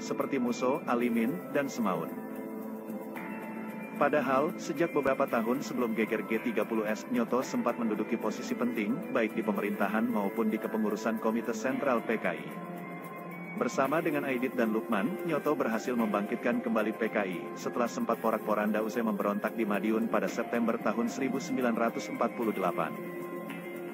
seperti Muso, Alimin, dan Semaun. Padahal, sejak beberapa tahun sebelum geger G30S, Nyoto sempat menduduki posisi penting, baik di pemerintahan maupun di kepengurusan Komite Sentral PKI. Bersama dengan Aidit dan Lukman, Nyoto berhasil membangkitkan kembali PKI, setelah sempat porak-poranda usai memberontak di Madiun pada September tahun 1948.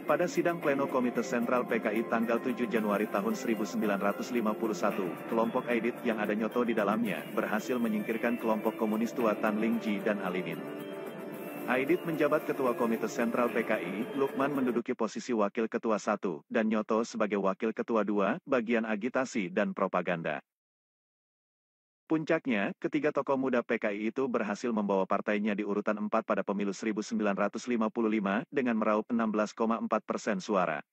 Pada sidang pleno Komite Sentral PKI tanggal 7 Januari tahun 1951, kelompok Aidit yang ada Nyoto di dalamnya, berhasil menyingkirkan kelompok komunis tua Tan Ling Ji dan Alimin. Aidit menjabat Ketua Komite Sentral PKI, Lukman menduduki posisi Wakil Ketua 1, dan Nyoto sebagai Wakil Ketua 2, bagian agitasi dan propaganda. Puncaknya, ketiga tokoh muda PKI itu berhasil membawa partainya di urutan 4 pada pemilu 1955 dengan meraup 16,4% suara.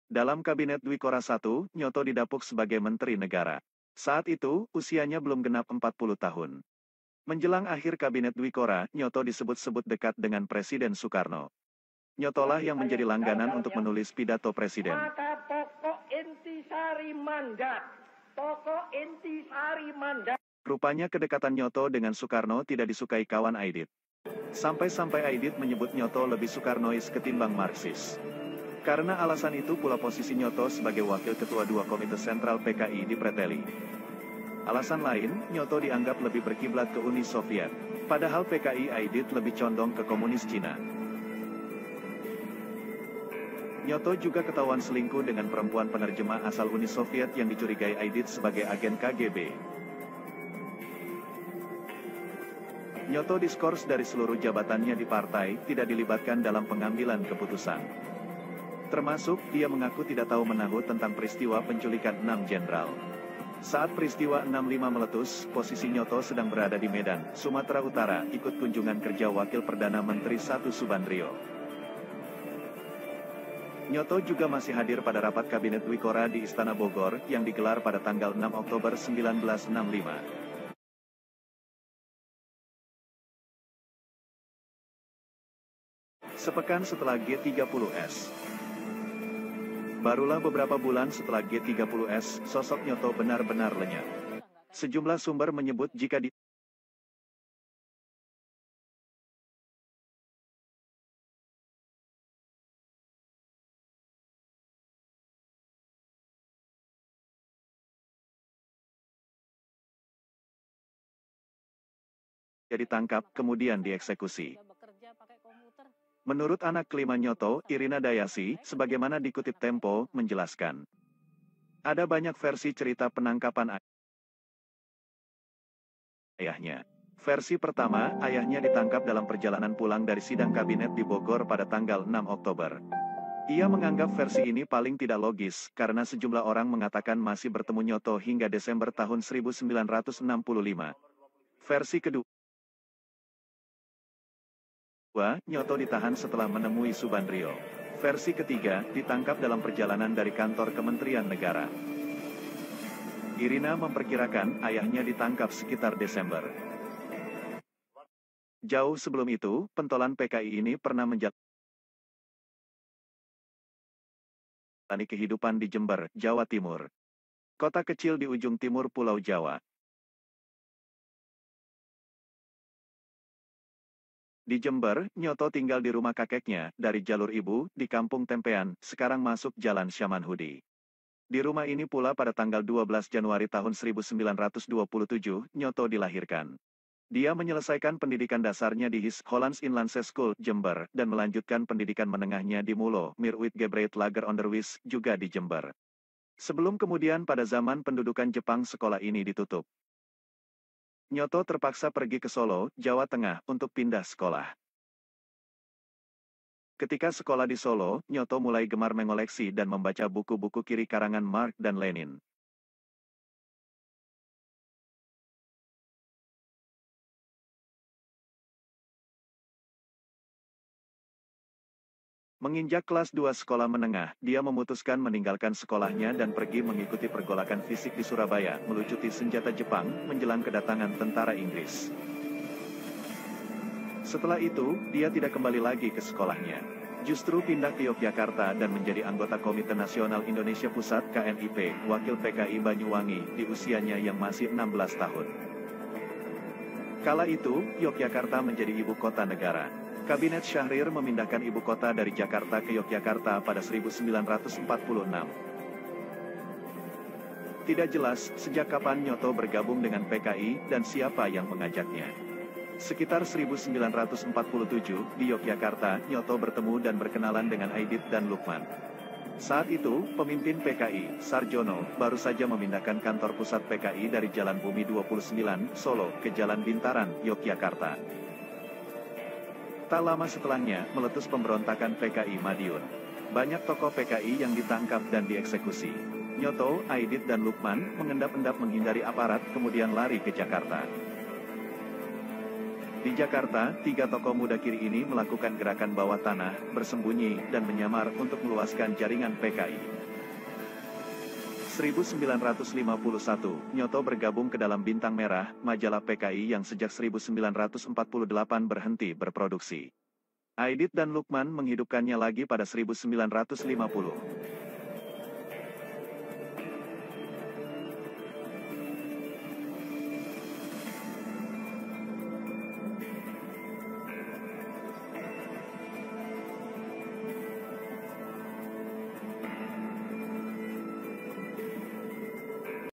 Dalam Kabinet Dwi Kora I, Nyoto didapuk sebagai Menteri Negara. Saat itu, usianya belum genap 40 tahun. Menjelang akhir Kabinet Dwi Kora, Nyoto disebut-sebut dekat dengan Presiden Soekarno. Nyotolah yang menjadi langganan untuk menulis pidato Presiden. Maka pokok intisari mandat. Rupanya kedekatan Nyoto dengan Soekarno tidak disukai kawan Aidit. Sampai-sampai Aidit menyebut Nyoto lebih Soekarnois ketimbang Marxis. Karena alasan itu pula posisi Nyoto sebagai Wakil Ketua 2 Komite Sentral PKI dipreteli. Alasan lain, Nyoto dianggap lebih berkiblat ke Uni Soviet. Padahal PKI Aidit lebih condong ke komunis Cina. Nyoto juga ketahuan selingkuh dengan perempuan penerjemah asal Uni Soviet yang dicurigai Aidit sebagai agen KGB. Nyoto diskors dari seluruh jabatannya di partai, tidak dilibatkan dalam pengambilan keputusan. Termasuk, dia mengaku tidak tahu menahu tentang peristiwa penculikan 6 jenderal. Saat peristiwa 65 meletus, posisi Nyoto sedang berada di Medan, Sumatera Utara, ikut kunjungan kerja Wakil Perdana Menteri I Subandrio. Nyoto juga masih hadir pada rapat Kabinet Dwi Kora di Istana Bogor, yang digelar pada tanggal 6 Oktober 1965. Sepekan setelah G30S. Barulah beberapa bulan setelah G30S, sosok Nyoto benar-benar lenyap. Sejumlah sumber menyebut jika dia ditangkap, kemudian dieksekusi. Menurut anak kelima Nyoto, Irina Dayasi, sebagaimana dikutip Tempo, menjelaskan. Ada banyak versi cerita penangkapan ayahnya. Versi pertama, ayahnya ditangkap dalam perjalanan pulang dari sidang kabinet di Bogor pada tanggal 6 Oktober. Ia menganggap versi ini paling tidak logis, karena sejumlah orang mengatakan masih bertemu Nyoto hingga Desember tahun 1965. Versi kedua, Nyoto ditahan setelah menemui Subandrio. Versi ketiga, ditangkap dalam perjalanan dari kantor Kementerian Negara. Irina memperkirakan ayahnya ditangkap sekitar Desember. Jauh sebelum itu, pentolan PKI ini pernah menjalani kehidupan di Jember, Jawa Timur. Kota kecil di ujung timur Pulau Jawa. Di Jember, Nyoto tinggal di rumah kakeknya, dari jalur ibu, di Kampung Tempean, sekarang masuk Jalan Syamanhudi. Di rumah ini pula pada tanggal 12 Januari tahun 1927, Nyoto dilahirkan. Dia menyelesaikan pendidikan dasarnya di His Hollands Inlandse School, Jember, dan melanjutkan pendidikan menengahnya di Mulo, Mirwit Gebreit Lager Onderwijs, juga di Jember. Sebelum kemudian pada zaman pendudukan Jepang sekolah ini ditutup. Nyoto terpaksa pergi ke Solo, Jawa Tengah, untuk pindah sekolah. Ketika sekolah di Solo, Nyoto mulai gemar mengoleksi dan membaca buku-buku kiri karangan Marx dan Lenin. Menginjak kelas 2 sekolah menengah, dia memutuskan meninggalkan sekolahnya dan pergi mengikuti pergolakan fisik di Surabaya, melucuti senjata Jepang, menjelang kedatangan tentara Inggris. Setelah itu, dia tidak kembali lagi ke sekolahnya. Justru pindah ke Yogyakarta dan menjadi anggota Komite Nasional Indonesia Pusat KNIP, wakil PKI Banyuwangi, di usianya yang masih 16 tahun. Kala itu, Yogyakarta menjadi ibu kota negara. Kabinet Syahrir memindahkan ibu kota dari Jakarta ke Yogyakarta pada 1946. Tidak jelas sejak kapan Nyoto bergabung dengan PKI dan siapa yang mengajaknya. Sekitar 1947, di Yogyakarta, Nyoto bertemu dan berkenalan dengan Aidit dan Lukman. Saat itu, pemimpin PKI, Sarjono, baru saja memindahkan kantor pusat PKI dari Jalan Bumi 29, Solo, ke Jalan Bintaran, Yogyakarta. Tak lama setelahnya, meletus pemberontakan PKI Madiun. Banyak tokoh PKI yang ditangkap dan dieksekusi. Nyoto, Aidit dan Lukman mengendap-endap menghindari aparat kemudian lari ke Jakarta. Di Jakarta, 3 tokoh muda kiri ini melakukan gerakan bawah tanah, bersembunyi, dan menyamar untuk meluaskan jaringan PKI. 1951, Nyoto bergabung ke dalam Bintang Merah, majalah PKI yang sejak 1948 berhenti berproduksi. Aidit dan Lukman menghidupkannya lagi pada 1950.